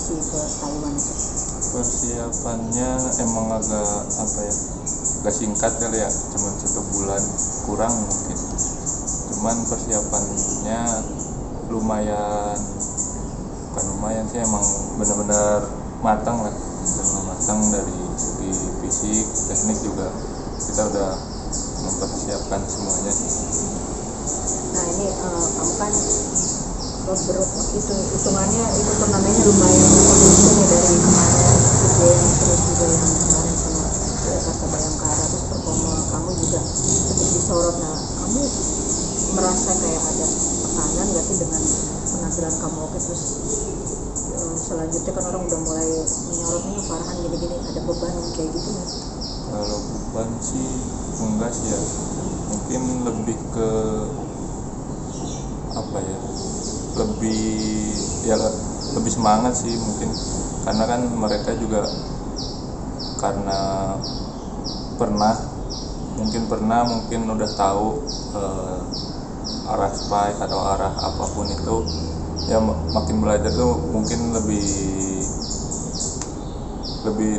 kualifikasi ke Taiwan itu? Persiapannya emang agak agak singkat kali ya, cuma 1 bulan kurang mungkin. Cuman persiapannya lumayan, bukan lumayan sih, emang benar-benar matang lah, matang dari segi fisik, teknik juga kita udah mempersiapkan semuanya sih. Nah ini kamu kan hitungannya itu turnamennya lumayan kondisi nih dari kemarin SEA Games, terus juga yang kemarin sama Jakarta Bayangkara, terus performa kamu juga cukup disorot. Nah kamu merasa kayak ada tekanan gak sih dengan penampilan kamu? Oke, terus selanjutnya kan orang udah mulai menyorot nih Farhan gini-gini, ada beban kayak gitu nggak? Kalau beban sih enggak sih ya, mungkin lebih ke lebih semangat sih mungkin, karena kan mereka juga karena mungkin udah tahu arah spike atau arah apapun itu ya, makin belajar tuh mungkin lebih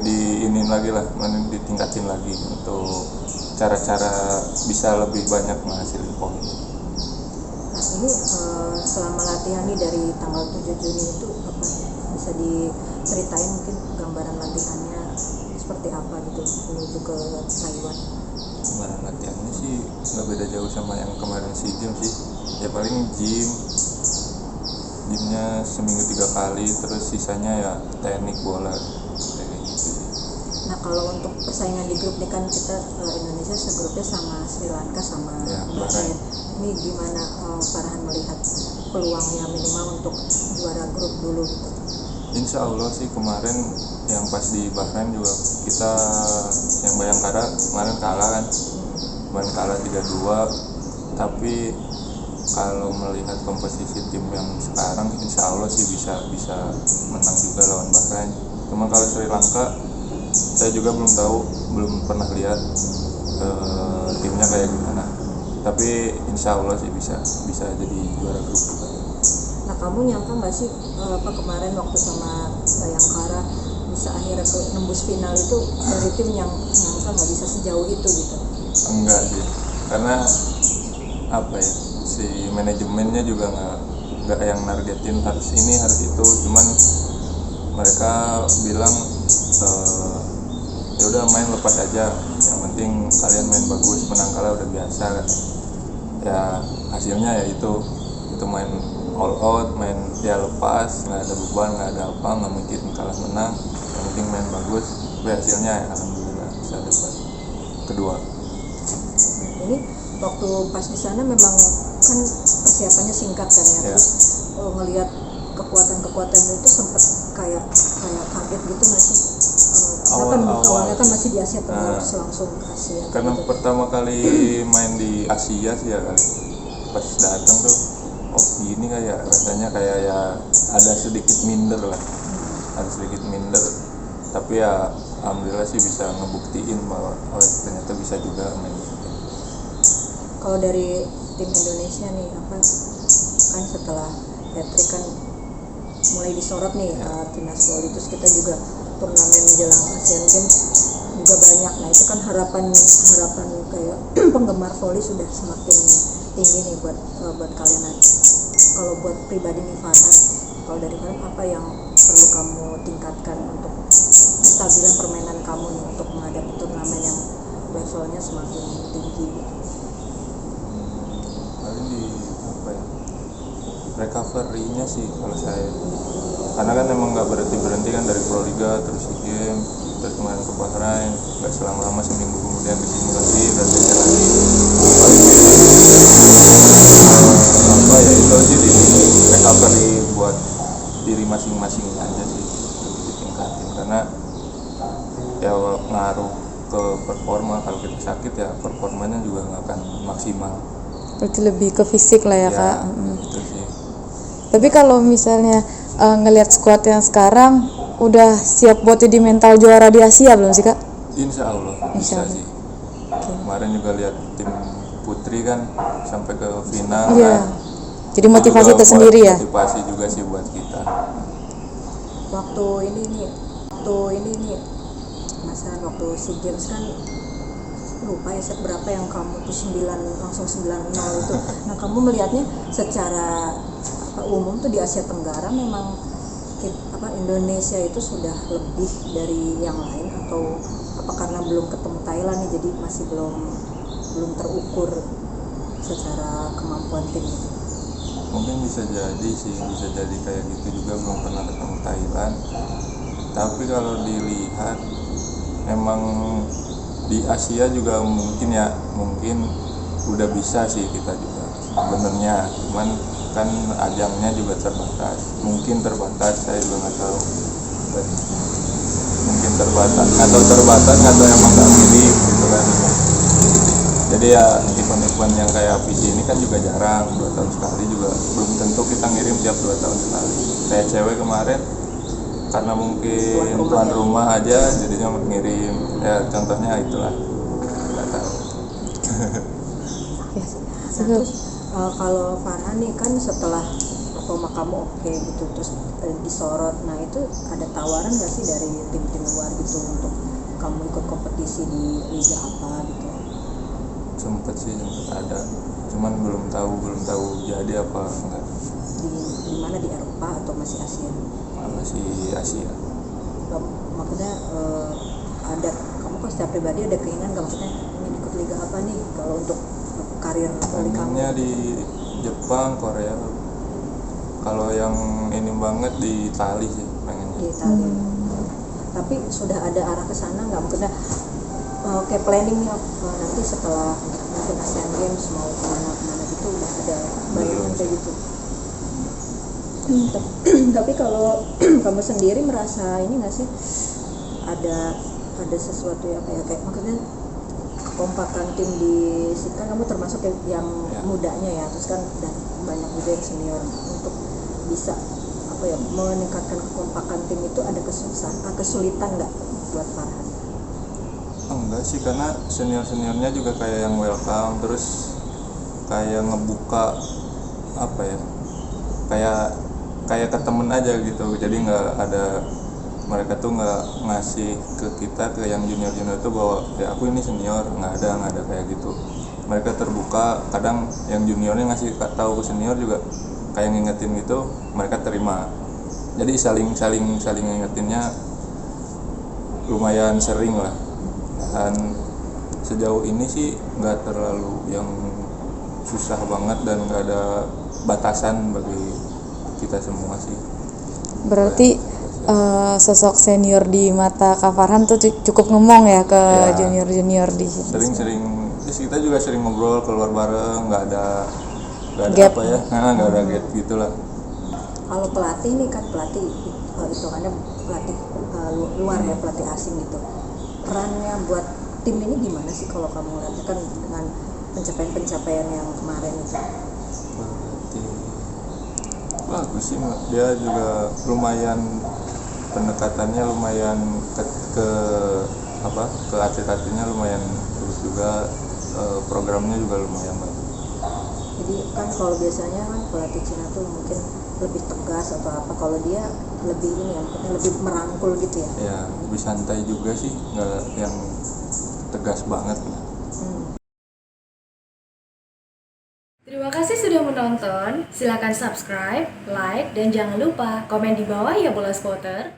diinin lagi lah, ditingkatin lagi untuk cara-cara bisa lebih banyak menghasilkan poin. Nah ini selama latihan nih dari tanggal 7 Juni itu apa bisa diceritain mungkin gambaran latihannya seperti apa gitu menuju ke Taiwan? Gambaran latihannya sih nggak beda jauh sama yang kemarin SEA Games sih, ya paling gymnya seminggu 3 kali, terus sisanya ya teknik bola kayak gitu sih. Nah kalau untuk persaingan di grup nih kan kita Indonesia segrupnya sama Sri Lanka sama Bahrain. Ini gimana Farhan melihat peluangnya minimal untuk juara grup dulu gitu? Insya Allah sih, kemarin yang pas di Bahrain juga kita yang Bayangkara kemarin kalah kan, kemarin kalah 3-2, tapi kalau melihat komposisi tim yang sekarang insya Allah sih bisa menang juga lawan Bahrain. Cuma kalau Sri Lanka saya juga belum pernah lihat timnya kayak gimana, tapi insya Allah sih bisa jadi juara grup juga. Nah kamu nyangka nggak sih kemarin waktu sama Bayangkara bisa akhirnya nembus final itu dari tim yang nyangka nggak bisa sejauh itu gitu? Enggak sih, karena si manajemennya juga nggak yang nargetin harus ini harus itu, cuman mereka bilang ya udah main lepas aja, yang penting kalian main bagus, menang kalah udah biasa kan. Ya hasilnya ya itu main all out, main dia lepas, nggak ada beban, nggak ada apa, nggak mikirin kalah menang, yang penting main bagus. Tapi hasilnya ya alhamdulillah bisa dapat kedua. Ini waktu pas di sana memang kan persiapannya singkat kan ya, terus ngelihat kekuatan itu sempat kayak kaget gitu nggak sih? Awalnya kan masih di Asia Tenggara, terus langsung ke Asia. Karena gitu. pertama kali main di Asia sih ya kali, pas datang tuh gini kayak rasanya kayak ya ada sedikit minder lah, tapi ya alhamdulillah sih bisa ngebuktiin bahwa ternyata bisa juga main gitu. Kalau dari tim Indonesia nih kan setelah hat-trick kan mulai disorot nih timnas voli, terus kita juga turnamen menjelang Asian Games juga banyak. Nah itu kan harapan kayak penggemar voli sudah semakin tinggi nih buat kalian nanti. Kalau buat pribadi nih Farhan, kalau dari kalian apa yang perlu kamu tingkatkan untuk kestabilan permainan kamu nih untuk menghadapi turnamen yang levelnya semakin tinggi? Paling di recovery-nya sih kalau saya, karena kan emang nggak berhenti kan dari Pro Liga terus SEA Games terus kemarin ke Bahrain, nggak selama seminggu kemudian kesini lagi dan beda lagi. Paling ya itu sih di recovery buat diri masing-masing aja sih ditingkatin, karena ya ngaruh ke performa. Kalau kita sakit ya performanya juga nggak akan maksimal. Berarti lebih ke fisik lah ya Kak. Itu sih. Tapi kalau misalnya ngelihat skuad yang sekarang udah siap buat jadi mental juara di Asia belum sih Kak? Insya Allah bisa sih. Kemarin juga lihat tim putri kan sampai ke final kan. Jadi motivasi tersendiri ya? Motivasi juga sih buat kita. waktu ini nih masa waktu SEA Games kan lupa ya set berapa yang kamu tuh 9 langsung 9-0 itu. Nah kamu melihatnya secara umum tuh di Asia Tenggara memang Indonesia itu sudah lebih dari yang lain, atau apa karena belum ketemu Thailand nih jadi masih belum terukur secara kemampuan tim itu? Mungkin bisa jadi sih, bisa jadi kayak gitu juga, belum pernah ketemu Thailand. Tapi kalau dilihat emang di Asia juga mungkin udah bisa sih kita juga sebenarnya, cuman kan ajangnya juga terbatas, mungkin terbatas, saya juga nggak tahu, mungkin terbatas atau emang nggak pilih gitu kan. Jadi ya event-event yang kayak PC ini kan juga jarang, 2 tahun sekali juga belum tentu kita ngirim tiap 2 tahun sekali. Kayak cewek kemarin karena mungkin tuan rumah aja jadinya ngirim, ya contohnya itulah, nggak tahu. Terus kalau Farhan nih kan setelah performa kamu oke gitu terus disorot, nah itu ada tawaran nggak sih dari tim-tim luar gitu untuk kamu ikut kompetisi di liga apa gitu? Sempet ada, cuman belum tahu jadi apa enggak. Di mana, di Eropa atau masih Asia? Masih Asia. Maksudnya ada kamu kok secara pribadi ada keinginan nggak, maksudnya ingin ikut liga apa nih kalau untuk karir kamu? Pengennya di Jepang, Korea. Kalau yang ini banget di Itali sih pengennya. Di Italia. Tapi sudah ada arah ke sana nggak, maksudnya kayak planning nih nanti setelah mungkin Asian Games mau kemana gitu, udah ada bayangan kayak gitu? Tapi kalau kamu sendiri merasa ini nggak sih ada sesuatu ya kayak maksudnya kekompakan tim di kan kamu termasuk yang mudanya ya, terus kan dan banyak juga yang senior, untuk bisa meningkatkan kekompakan tim itu ada kesulitan nggak buat Farhan? Enggak sih, karena seniornya juga kayak yang welcome, terus kayak ngebuka kayak ke temen aja gitu. Jadi nggak ada, mereka tuh nggak ngasih ke kita, ke yang junior tuh bahwa ya aku ini senior, nggak ada kayak gitu. Mereka terbuka, kadang yang juniornya ngasih tahu ke senior juga kayak ngingetin gitu, mereka terima. Jadi saling ngingetinnya lumayan sering lah. Dan sejauh ini sih nggak terlalu yang susah banget dan nggak ada batasan bagi kita semua sih. Berarti sosok senior di mata Kak Farhan tuh cukup ngomong ya ke junior di sini. Sering terus kita juga sering ngobrol, keluar bareng, nggak ada gap. Nggak ada gap gitulah. Kalau pelatih nih kan pelatih hitungannya pelatih luar ya, pelatih asing gitu, perannya buat tim ini gimana sih kalau kamu lihatnya kan dengan pencapaian yang kemarin itu? Bagus sih, dia juga lumayan, pendekatannya lumayan ke atlet-atletnya lumayan bagus juga, programnya juga lumayan bagus. Jadi kan kalau biasanya kan pelatih Cina tuh mungkin lebih tegas atau apa, kalau dia lebih ini ya, mungkin lebih merangkul gitu ya? Ya lebih santai juga sih, nggak yang tegas banget. Terima kasih sudah menonton. Silakan subscribe, like, dan jangan lupa komen di bawah ya Bola Spotter.